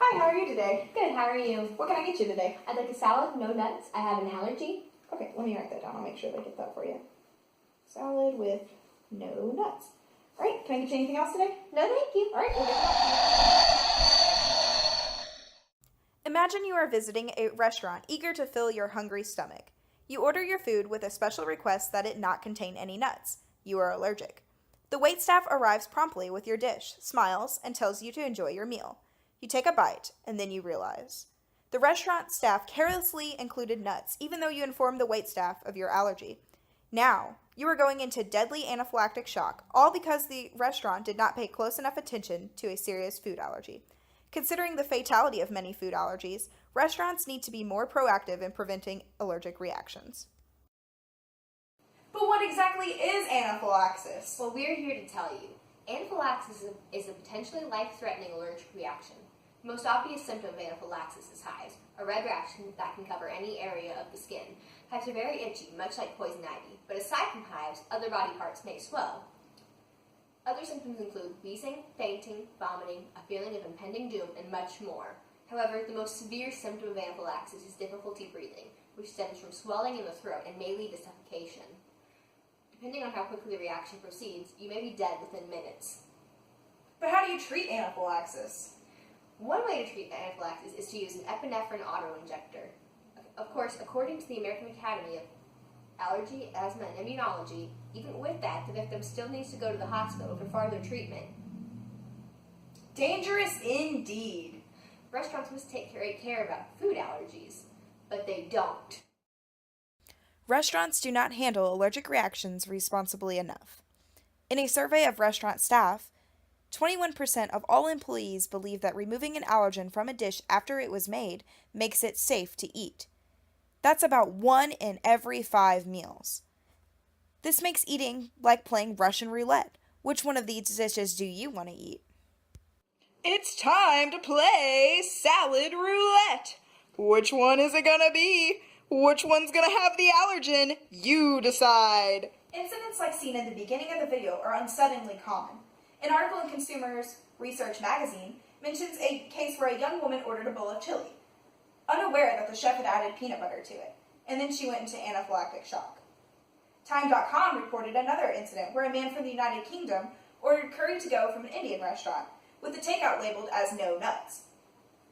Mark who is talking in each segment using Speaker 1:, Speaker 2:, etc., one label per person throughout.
Speaker 1: Hi, how are you today?
Speaker 2: Good, how are you?
Speaker 1: What can I get you today?
Speaker 2: I'd like a salad, no nuts. I have an allergy.
Speaker 1: Okay, let me write that down. I'll make sure that I get that for you. Salad with no nuts. All right, can I get you anything else today?
Speaker 2: No, thank you.
Speaker 1: All right, we'll get that. Imagine you are visiting a restaurant eager to fill your hungry stomach. You order your food with a special request that it not contain any nuts. You are allergic. The waitstaff arrives promptly with your dish, smiles, and tells you to enjoy your meal. You take a bite, and then you realize. The restaurant staff carelessly included nuts, even though you informed the waitstaff of your allergy. Now, you are going into deadly anaphylactic shock, all because the restaurant did not pay close enough attention to a serious food allergy. Considering the fatality of many food allergies, restaurants need to be more proactive in preventing allergic reactions. But what exactly is anaphylaxis?
Speaker 2: Well, we're here to tell you. Anaphylaxis is a potentially life-threatening allergic reaction. The most obvious symptom of anaphylaxis is hives, a red reaction that can cover any area of the skin. Hives are very itchy, much like poison ivy, but aside from hives, other body parts may swell. Other symptoms include wheezing, fainting, vomiting, a feeling of impending doom, and much more. However, the most severe symptom of anaphylaxis is difficulty breathing, which stems from swelling in the throat and may lead to suffocation. Depending on how quickly the reaction proceeds, you may be dead within minutes.
Speaker 1: But how do you treat anaphylaxis?
Speaker 2: One way to treat anaphylaxis is to use an epinephrine autoinjector. Of course, according to the American Academy of Allergy, Asthma, and Immunology, even with that, the victim still needs to go to the hospital for further treatment.
Speaker 1: Dangerous indeed.
Speaker 2: Restaurants must take great care about food allergies, but they don't.
Speaker 1: Restaurants do not handle allergic reactions responsibly enough. In a survey of restaurant staff, 21% of all employees believe that removing an allergen from a dish after it was made makes it safe to eat. That's about 1 in every 5 meals. This makes eating like playing Russian roulette. Which one of these dishes do you want to eat? It's time to play salad roulette. Which one is it gonna be? Which one's gonna have the allergen? You decide. Incidents like seen in the beginning of the video are unsettlingly common. An article in Consumers Research magazine mentions a case where a young woman ordered a bowl of chili, unaware that the chef had added peanut butter to it, and then she went into anaphylactic shock. Time.com reported another incident where a man from the United Kingdom ordered curry to go from an Indian restaurant, with the takeout labeled as no nuts.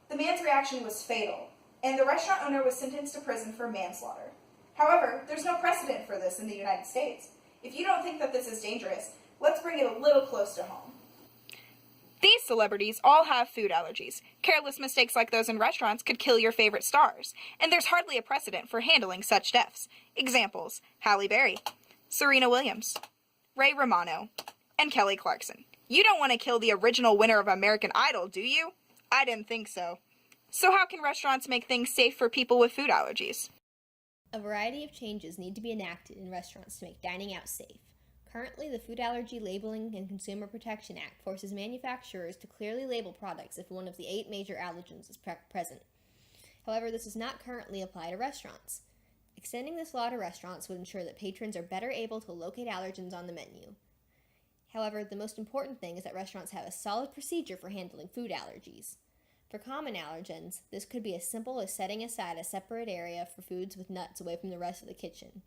Speaker 1: The man's reaction was fatal, and the restaurant owner was sentenced to prison for manslaughter. However, there's no precedent for this in the United States. If you don't think that this is dangerous, let's bring it a little close to home. These celebrities all have food allergies. Careless mistakes like those in restaurants could kill your favorite stars, and there's hardly a precedent for handling such deaths. Examples: Halle Berry, Serena Williams, Ray Romano, and Kelly Clarkson. You don't want to kill the original winner of American Idol, do you? I didn't think so. So how can restaurants make things safe for people with food allergies?
Speaker 3: A variety of changes need to be enacted in restaurants to make dining out safe. Currently, the Food Allergy Labeling and Consumer Protection Act forces manufacturers to clearly label products if one of the 8 major allergens is present. However, this does not currently apply to restaurants. Extending this law to restaurants would ensure that patrons are better able to locate allergens on the menu. However, the most important thing is that restaurants have a solid procedure for handling food allergies. For common allergens, this could be as simple as setting aside a separate area for foods with nuts away from the rest of the kitchen.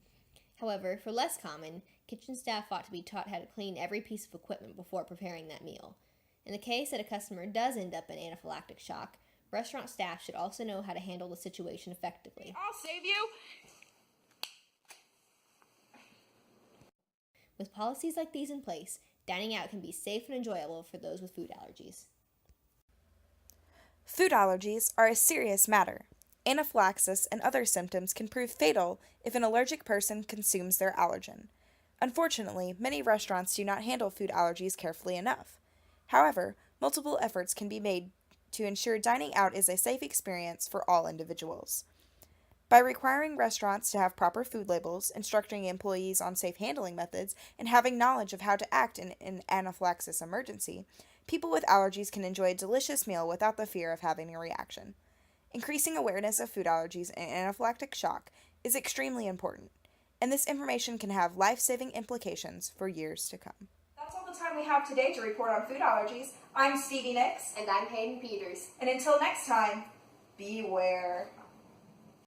Speaker 3: However, for less common, kitchen staff ought to be taught how to clean every piece of equipment before preparing that meal. In the case that a customer does end up in anaphylactic shock, restaurant staff should also know how to handle the situation effectively.
Speaker 1: I'll save you.
Speaker 3: With policies like these in place, dining out can be safe and enjoyable for those with food allergies.
Speaker 1: Food allergies are a serious matter. Anaphylaxis and other symptoms can prove fatal if an allergic person consumes their allergen. Unfortunately, many restaurants do not handle food allergies carefully enough. However, multiple efforts can be made to ensure dining out is a safe experience for all individuals. By requiring restaurants to have proper food labels, instructing employees on safe handling methods, and having knowledge of how to act in an anaphylaxis emergency, people with allergies can enjoy a delicious meal without the fear of having a reaction. Increasing awareness of food allergies and anaphylactic shock is extremely important, and this information can have life-saving implications for years to come. That's all the the time we have today to report on food allergies. I'm Stevie Nicks.
Speaker 2: And I'm Hayden Peters.
Speaker 1: And until next time, beware.